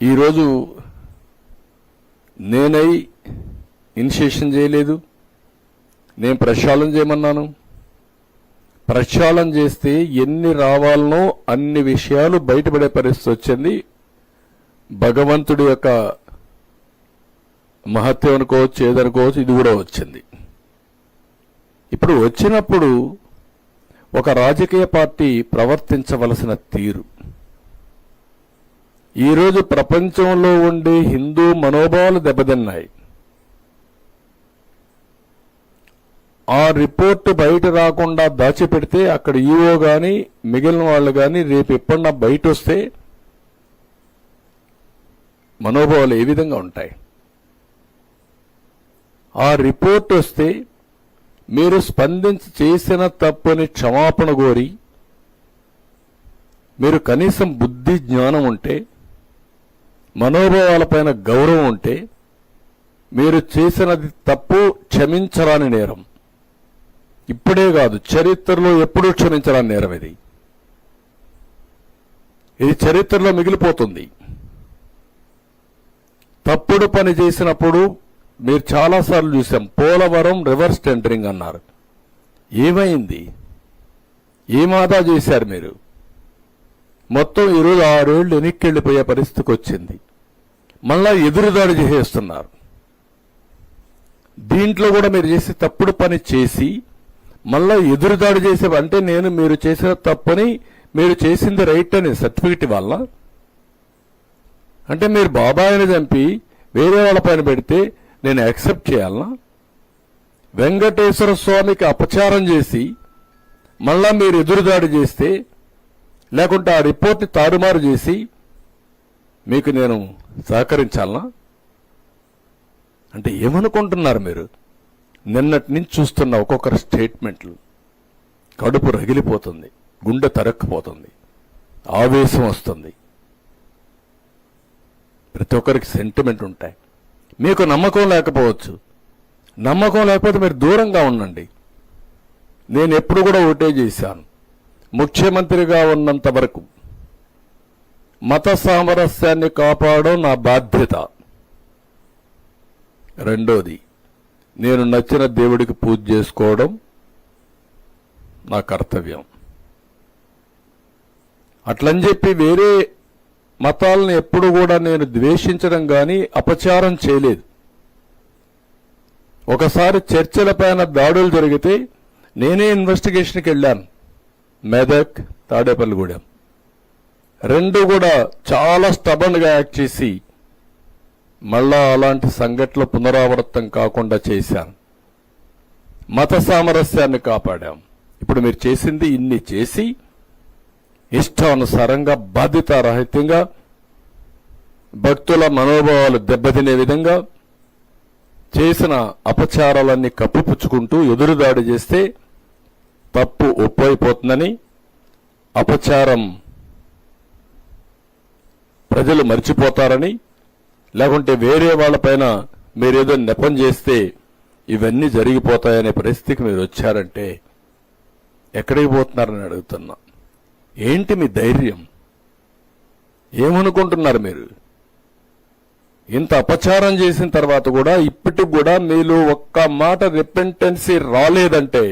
ఈరోజు నేనై ఇనిషియేషన్ చేయలేదు, నేను ప్రక్షాళన చేయమన్నాను. ప్రక్షాళన చేస్తే ఎన్ని రావాలనో అన్ని విషయాలు బయటపడే పరిస్థితి వచ్చింది. భగవంతుడి యొక్క మహత్యం అనుకోవచ్చు, ఏదనుకోవచ్చు, ఇది కూడా వచ్చింది. ఇప్పుడు వచ్చినప్పుడు ఒక రాజకీయ పార్టీ ప్రవర్తించవలసిన తీరు, ఈరోజు ప్రపంచంలో ఉండే హిందూ మనోభావాలు దెబ్బతిన్నాయి. ఆ రిపోర్టు బయట రాకుండా దాచిపెడితే అక్కడ ఈఓ గాని మిగిలిన వాళ్ళు గాని రేపు ఎప్పుడన్నా బయట వస్తే మనోభావాలు ఏ విధంగా ఉంటాయి? ఆ రిపోర్ట్ వస్తే మీరు స్పందించి చేసిన తప్పుని క్షమాపణ కోరి, మీరు కనీసం బుద్ధి జ్ఞానం ఉంటే, మనోభావాలపైన గౌరవం ఉంటే, మీరు చేసినది తప్పు క్షమించరాని నేరం. ఇప్పుడే కాదు, చరిత్రలో ఎప్పుడూ క్షమించరాని నేరం ఇది. ఇది చరిత్రలో మిగిలిపోతుంది. తప్పుడు పని చేసినప్పుడు మీరు చాలాసార్లు చూసాం. పోలవరం రివర్స్ టెండరింగ్ అన్నారు. ఏమైంది? ఏమాదా చేశారు మీరు? మొత్తం ఈరోజు 6 ఏళ్లు వెనక్కి వెళ్ళిపోయే పరిస్థితికి వచ్చింది. మళ్ళా ఎదురుదాడి చేసేస్తున్నారు. దీంట్లో కూడా మీరు చేసి తప్పుడు పని చేసి మళ్ళా ఎదురుదాడి చేసే, అంటే మీరు చేసిన తప్పని, మీరు చేసింది రైట్ అని సర్టిఫికెట్ వల్ల, అంటే మీరు బాబాయిని చంపి వేరే వాళ్ళ పైన పెడితే నేను యాక్సెప్ట్ చేయాలనా? వెంకటేశ్వర స్వామికి అపచారం చేసి మళ్ళా మీరు ఎదురుదాడి చేస్తే, లేకుంటే ఆ రిపోర్ట్ని తారుమారు చేసి మీకు నేను సహకరించాలనా? అంటే ఏమనుకుంటున్నారు మీరు? నిన్నటి నుంచి చూస్తున్న ఒక్కొక్కరి స్టేట్మెంట్లు కడుపు రగిలిపోతుంది, గుండె తరక్కుపోతుంది, ఆవేశం వస్తుంది. ప్రతి ఒక్కరికి సెంటిమెంట్ ఉంటాయి. మీకు నమ్మకం లేకపోవచ్చు. నమ్మకం లేకపోతే మీరు దూరంగా ఉండండి. నేను ఎప్పుడు కూడా ఒకటే చేశాను, ముఖ్యమంత్రిగా ఉన్నంత వరకు మత సామరస్యాన్ని కాపాడడం నా బాధ్యత. రెండోది, నేను నచ్చిన దేవుడికి పూజ చేసుకోవడం నా కర్తవ్యం. అట్లని చెప్పి వేరే మతాలను ఎప్పుడు కూడా నేను ద్వేషించడం కానీ అపచారం చేయలేదు. ఒకసారి చర్చిలపైన దాడులు జరిగితే నేనే ఇన్వెస్టిగేషన్కి వెళ్ళాను. మెదక్, తాడేపల్లిగూడెం రెండు కూడా చాలా స్టబన్గా యాక్ట్ చేసి మళ్ళా అలాంటి సంఘటనలు పునరావృతం కాకుండా చేశాను. మత సామరస్యాన్ని కాపాడాం. ఇప్పుడు మీరు చేసింది ఇన్ని చేసి ఇష్టానుసారంగా బాధ్యతారహితంగా భక్తుల మనోభావాలు దెబ్బతినే విధంగా చేసిన అపచారాలన్నీ కప్పిపుచ్చుకుంటూ ఎదురుదాడి చేస్తే తప్పు ఒప్పైపోతుందని, అపచారం ప్రజలు మర్చిపోతారని, లేకుంటే వేరే వాళ్ళపైన మీరేదో నెపం చేస్తే ఇవన్నీ జరిగిపోతాయనే పరిస్థితికి మీరు వచ్చారంటే ఎక్కడికి పోతున్నారని అడుగుతున్నా. ఏంటి మీ ధైర్యం? ఏమనుకుంటున్నారు మీరు? ఇంత అపచారం చేసిన తర్వాత కూడా ఇప్పటికి కూడా మీలో ఒక్క మాట రిపెంటెన్సీ రాలేదంటే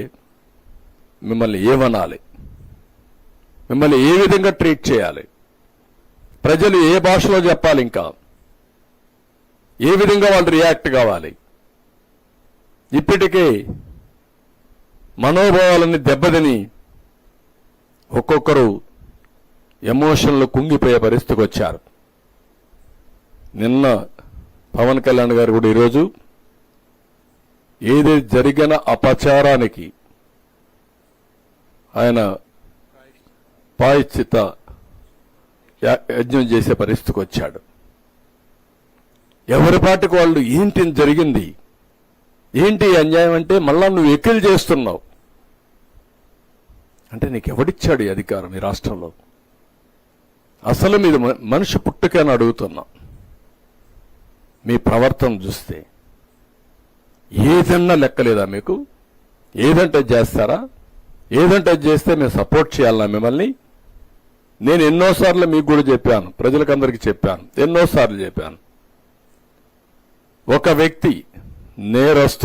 మిమ్మల్ని ఏమనాలి? మిమ్మల్ని ఏ విధంగా ట్రీట్ చేయాలి? ప్రజలు ఏ భాషలో చెప్పాలి? ఇంకా ఏ విధంగా వాళ్ళు రియాక్ట్ కావాలి? ఇప్పటికే మనోభావాలన్నీ దెబ్బతిని ఒక్కొక్కరు ఎమోషన్లు కుంగిపోయే పరిస్థితికి వచ్చారు. నిన్న పవన్ కళ్యాణ్ గారు కూడా ఈరోజు ఏది జరిగిన అపచారానికి ఆయన ప్రాయశ్చిత్త యజ్ఞం చేసే పరిస్థితికి వచ్చాడు. ఎవరి పాటికి వాళ్ళు ఏంటి జరిగింది, ఏంటి అన్యాయం అంటే మళ్ళా నువ్వు ఎక్కిలు చేస్తున్నావు అంటే నీకెవడిచ్చాడు ఈ అధికారం ఈ రాష్ట్రంలో? అసలు మీరు మనిషి పుట్టుకని అడుగుతున్నా. మీ ప్రవర్తన చూస్తే ఏదన్నా లెక్కలేదా మీకు? ఏదంటే చేస్తారా? ఏదంటే చేస్తే మేము సపోర్ట్ చేయాలన్నా మిమ్మల్ని? నేను ఎన్నోసార్లు మీకు కూడా చెప్పాను, ప్రజలకందరికీ చెప్పాను, ఎన్నోసార్లు చెప్పాను. ఒక వ్యక్తి నేరస్తుడు